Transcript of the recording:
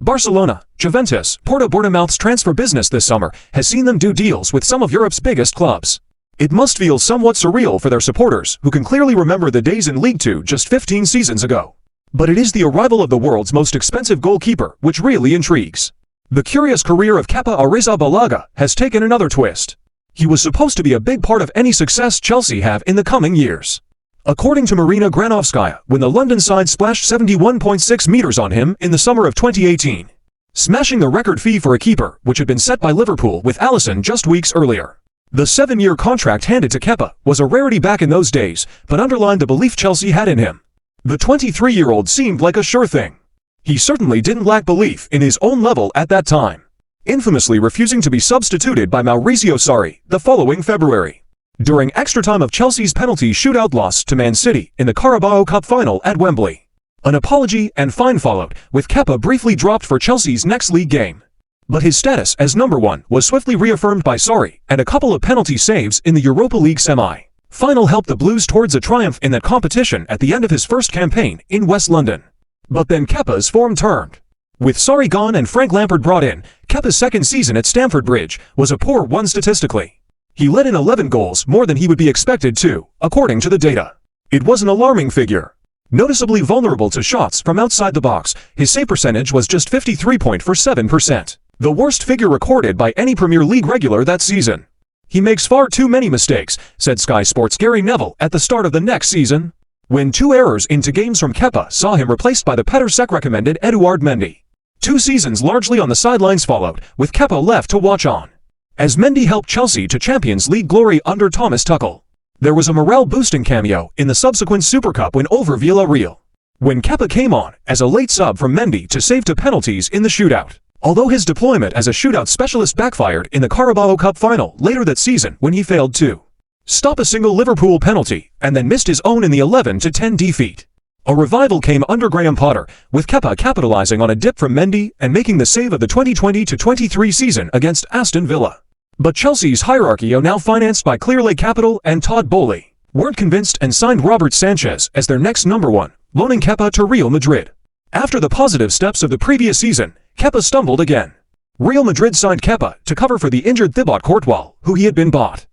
Barcelona, Juventus, Bournemouth's transfer business this summer has seen them do deals with some of Europe's biggest clubs. It must feel somewhat surreal for their supporters, who can clearly remember the days in League Two just 15 seasons ago. But it is the arrival of the world's most expensive goalkeeper which really intrigues. The curious career of Kepa Arrizabalaga has taken another twist. He was supposed to be a big part of any success Chelsea have in the coming years. According to Marina Granovskaya, when the London side splashed 71.6 meters on him in the summer of 2018, smashing the record fee for a keeper which had been set by Liverpool with Alisson just weeks earlier. The 7-year contract handed to Kepa was a rarity back in those days, but underlined the belief Chelsea had in him. The 23-year-old seemed like a sure thing. He certainly didn't lack belief in his own level at that time, infamously refusing to be substituted by Mauricio Sarri the following February, during extra time of Chelsea's penalty shootout loss to Man City in the Carabao Cup final at Wembley. An apology and fine followed, with Kepa briefly dropped for Chelsea's next league game. But his status as number one was swiftly reaffirmed by Sarri, and a couple of penalty saves in the Europa League semi-final helped the Blues towards a triumph in that competition at the end of his first campaign in West London. But then Kepa's form turned. With Sarri gone and Frank Lampard brought in, Kepa's second season at Stamford Bridge was a poor one statistically. He let in 11 goals, more than he would be expected to, according to the data. It was an alarming figure. Noticeably vulnerable to shots from outside the box, his save percentage was just 53.47%, the worst figure recorded by any Premier League regular that season. He makes far too many mistakes, said Sky Sports' Gary Neville at the start of the next season, when 2 errors into games from Kepa saw him replaced by the Petr Cech-recommended Eduard Mendy. 2 seasons largely on the sidelines followed, with Kepa left to watch on, as Mendy helped Chelsea to Champions League glory under Thomas Tuchel. There was a morale-boosting cameo in the subsequent Super Cup win over Villarreal, when Kepa came on as a late sub from Mendy to save 2 penalties in the shootout, although his deployment as a shootout specialist backfired in the Carabao Cup final later that season when he failed to stop a single Liverpool penalty and then missed his own in the 11-10 defeat. A revival came under Graham Potter, with Kepa capitalizing on a dip from Mendy and making the save of the 2020-23 season against Aston Villa. But Chelsea's hierarchy, now financed by Clearlake Capital and Todd Boehly, weren't convinced and signed Robert Sanchez as their next number one, loaning Kepa to Real Madrid. After the positive steps of the previous season, Kepa stumbled again. Real Madrid signed Kepa to cover for the injured Thibaut Courtois, who he had been bought